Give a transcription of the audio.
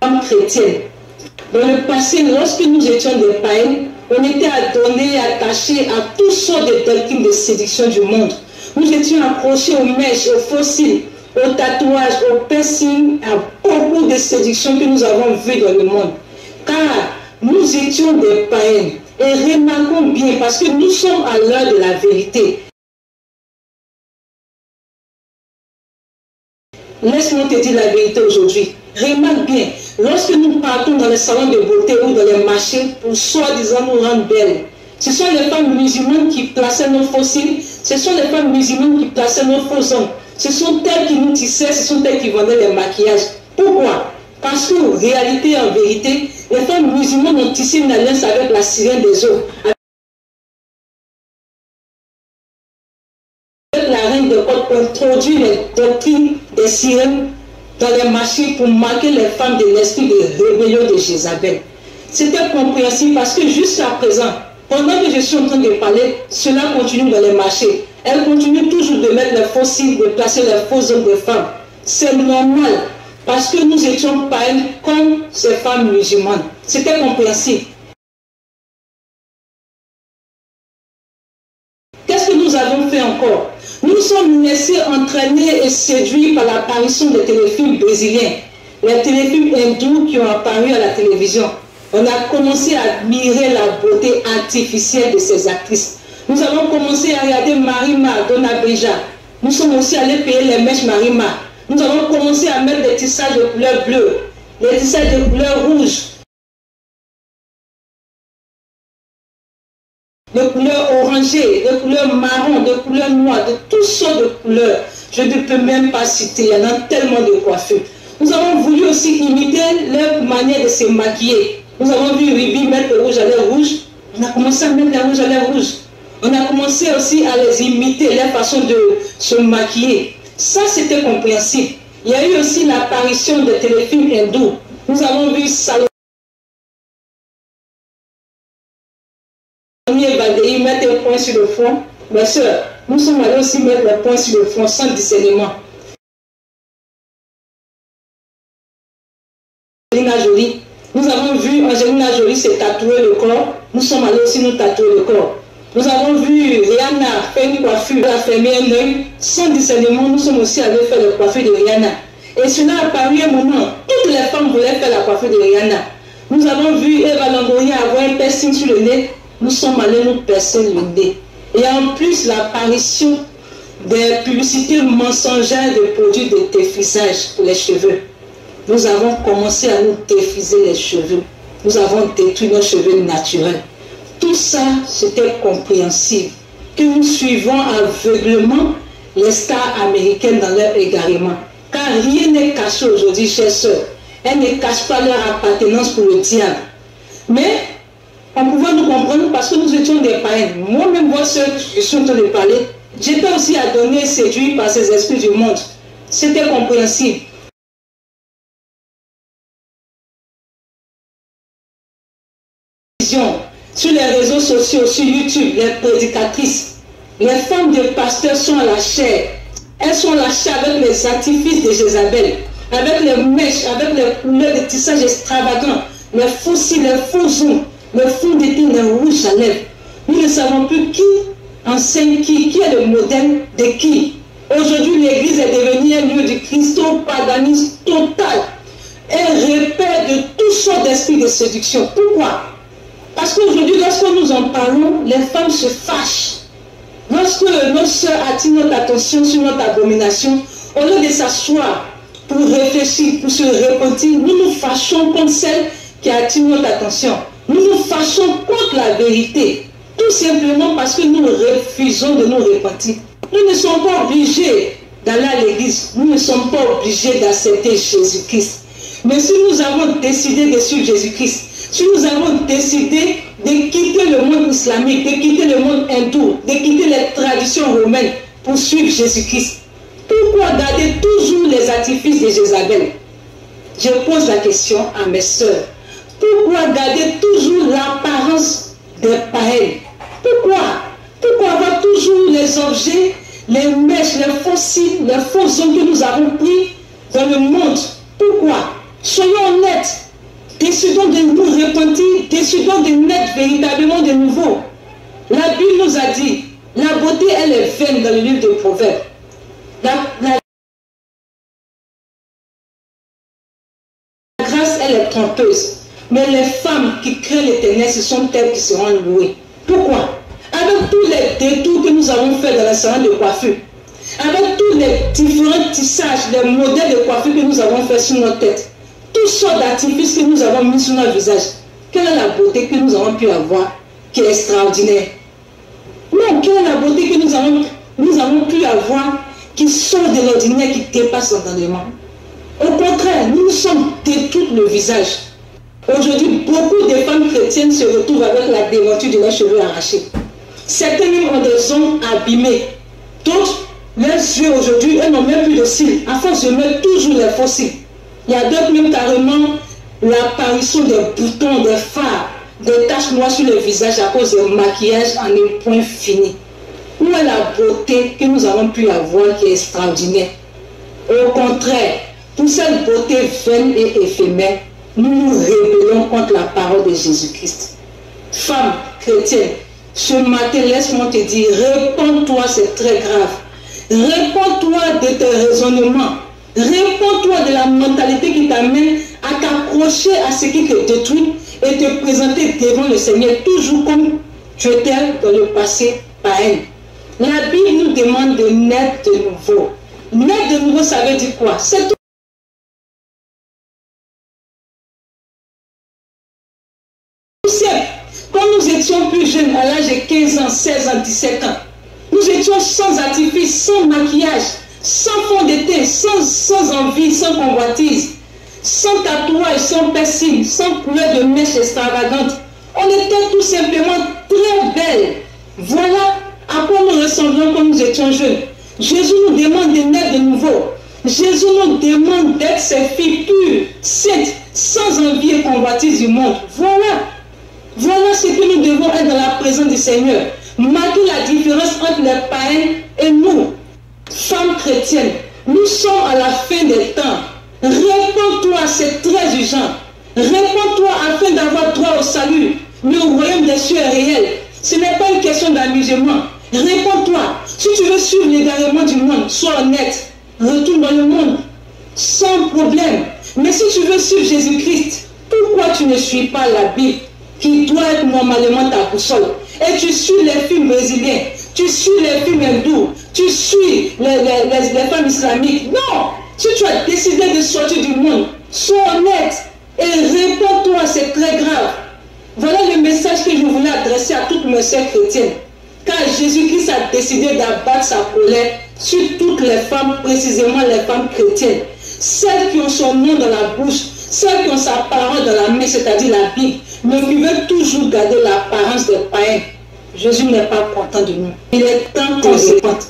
femmes chrétiennes. Dans le passé, lorsque nous étions des païens, on était adonnés, attachés à toutes sortes de doctrines de séduction du monde. Nous étions accrochés aux mèches, aux fossiles, aux tatouages, aux piercings, à beaucoup de séductions que nous avons vues dans le monde. Car nous étions des païens. Et remarquons bien, parce que nous sommes à l'heure de la vérité. Laisse-moi te dire la vérité aujourd'hui. Remarque bien, lorsque nous partons dans les salons de beauté ou dans les marchés pour soi-disant nous rendre belles, ce sont les femmes musulmanes qui plaçaient nos fossiles, ce sont les femmes musulmanes qui plaçaient nos faux hommes, ce sont elles qui nous tissaient, ce sont elles qui vendaient les maquillages. Pourquoi? Parce qu'en réalité, en vérité, les femmes musulmanes ont tissé une alliance avec la sirène des eaux, avec la reine de côte pour introduire les doctrines des sirènes dans les marchés pour marquer les femmes de l'esprit de rébellion de Jézabel. C'était compréhensible parce que jusqu'à présent, pendant que je suis en train de parler, cela continue dans les marchés. Elles continuent toujours de mettre les faux signes, de placer les faux hommes de femmes. C'est normal parce que nous étions païens comme ces femmes musulmanes. C'était compréhensible. Qu'est-ce que nous avons fait encore? Nous sommes laissés entraîner et séduits par l'apparition des téléfilms brésiliens, les téléfilms hindous qui ont apparu à la télévision. On a commencé à admirer la beauté artificielle de ces actrices. Nous avons commencé à regarder Marima, Dona Beja. Nous sommes aussi allés payer les mèches Marima. Nous avons commencé à mettre des tissages de couleur bleue, des tissages de couleur rouge, de couleur orangée, de couleur marron, de couleur noire, de toutes sortes de couleurs. Je ne peux même pas citer, il y en a tellement de coiffures. Nous avons voulu aussi imiter leur manière de se maquiller. Nous avons vu Ruby mettre le rouge à lèvres rouge. On a commencé à mettre le rouge à lèvres rouge. On a commencé aussi à les imiter, leur façon de se maquiller. Ça, c'était compréhensible. Il y a eu aussi l'apparition des téléfilms hindous. Nous avons vu Salomé Badei mettre un point sur le front. Bien sûr, nous sommes allés aussi mettre le point sur le front sans discernement. Angelina Jolie. Nous avons vu Angelina Jolie se tatouer le corps. Nous sommes allés aussi nous tatouer le corps. Nous avons vu Rihanna faire une coiffure, elle a fermé un œil. Sans discernement, nous sommes aussi allés faire la coiffure de Rihanna. Et cela a paru un moment. Toutes les femmes voulaient faire la coiffure de Rihanna. Nous avons vu Eva Longoria avoir un piercing sur le nez. Nous sommes allés nous percer le nez. Et en plus, l'apparition des publicités mensongères de produits de défrisage pour les cheveux. Nous avons commencé à nous défriser les cheveux. Nous avons détruit nos cheveux naturels. Tout ça, c'était compréhensible. Que nous suivons aveuglement les stars américaines dans leur égarement. Car rien n'est caché aujourd'hui, chers sœurs. Elles ne cachent pas leur appartenance pour le diable. Mais on pouvait nous comprendre parce que nous étions des païens. Moi-même, moi seul, je suis en train de parler. J'étais aussi adonné et séduit par ces esprits du monde. C'était compréhensible. Sur les réseaux sociaux, sur YouTube, les prédicatrices, les femmes de pasteurs sont à la chair. Elles sont à la chair avec les artifices de Jézabel, avec les mèches, avec les couleurs de tissage extravagants, les fossiles, les faux zooms, le fond d'été, les rouges à lèvres. Nous ne savons plus qui enseigne qui est le modèle de qui. Aujourd'hui, l'Église est devenue un lieu du christo-paganisme total, un repère de toutes sortes d'esprits de séduction. Pourquoi? Parce qu'aujourd'hui, lorsque nous en parlons, les femmes se fâchent. Lorsque nos sœurs attirent notre attention sur notre abomination, au lieu de s'asseoir pour réfléchir, pour se repentir, nous nous fâchons contre celle qui attire notre attention. Nous nous fâchons contre la vérité, tout simplement parce que nous refusons de nous repentir. Nous ne sommes pas obligés d'aller à l'église, nous ne sommes pas obligés d'accepter Jésus-Christ. Mais si nous avons décidé de suivre Jésus-Christ, si nous avons décidé de quitter le monde islamique, de quitter le monde hindou, de quitter les traditions romaines pour suivre Jésus-Christ, pourquoi garder toujours les artifices de Jézabel? Je pose la question à mes sœurs. Pourquoi garder toujours l'apparence des païens? Pourquoi avoir toujours les objets, les mèches, les fossiles, les faux hommes que nous avons pris dans le monde? Pourquoi? Soyons honnêtes. suis donc de naître véritablement de nouveau. La Bible nous a dit, la beauté, elle est vaine dans le livre de Proverbes. La grâce, elle est trompeuse. Mais les femmes qui craignent l'Éternel, ce sont elles qui seront louées. Pourquoi? Avec tous les détours que nous avons fait dans la salon de coiffure, avec tous les différents tissages, les modèles de coiffure que nous avons fait sur notre tête, toutes sortes d'artifices que nous avons mis sur notre visage, quelle est la beauté que nous avons pu avoir qui est extraordinaire? Non, quelle est la beauté que nous avons pu avoir qui sort de l'ordinaire, qui dépasse l'entendement? Au contraire, nous nous sommes détruits le visage. Aujourd'hui, beaucoup de femmes chrétiennes se retrouvent avec la déventure de leurs cheveux arrachés. Certains même ont des ongles abîmés. D'autres, leurs yeux aujourd'hui, elles n'ont même plus de cils. À force de mettre toujours les faux cils. Il y a d'autres même carrément l'apparition des boutons, des fards, des taches noires sur le visage à cause du maquillage en un point fini. Où est la beauté que nous avons pu avoir qui est extraordinaire? Au contraire, pour cette beauté vaine et éphémère, nous nous rébellons contre la parole de Jésus-Christ. Femme chrétienne, ce matin, laisse-moi te dire, réponds-toi, c'est très grave. Réponds-toi de tes raisonnements. Réponds-toi de la mentalité qui t'amène à t'accrocher à ce qui te détruit et te présenter devant le Seigneur, toujours comme tu étais dans le passé païen. La Bible nous demande de naître de nouveau. Naître de nouveau, ça veut dire quoi? C'est tout simple. Quand nous étions plus jeunes, à l'âge de 15 ans, 16 ans, 17 ans, nous étions sans artifice, sans maquillage, sans fond de teint, sans envie, sans convoitise, sans tatouage, sans piercing, sans couleur de mèche extravagante. On était tout simplement très belles. Voilà à quoi nous ressemblions quand nous étions jeunes. Jésus nous demande de naître de nouveau. Jésus nous demande d'être ses filles pures, saintes, sans envie et convoitise du monde. Voilà ce que nous devons être dans la présence du Seigneur. Marquer la différence entre les païens et nous, femmes chrétiennes. Nous sommes à la fin des temps. Réponds-toi, c'est très urgent. Réponds-toi afin d'avoir droit au salut. Le royaume des cieux est réel. Ce n'est pas une question d'amusement. Réponds-toi. Si tu veux suivre l'égarement du monde, sois honnête. Retourne dans le monde sans problème. Mais si tu veux suivre Jésus-Christ, pourquoi tu ne suis pas la Bible, qui doit être normalement ta boussole? Et tu suis les films brésiliens, tu suis les films hindous, tu suis les femmes islamiques. Non! Si tu as décidé de sortir du monde, sois honnête et réponds-toi, c'est très grave. Voilà le message que je voulais adresser à toutes mes sœurs chrétiennes. Car Jésus-Christ a décidé d'abattre sa colère sur toutes les femmes, précisément les femmes chrétiennes. Celles qui ont son nom dans la bouche, celles qui ont sa parole dans la main, c'est-à-dire la Bible, mais qui veulent toujours garder l'apparence des païens. Jésus n'est pas content de nous. Il est temps qu'on se repente.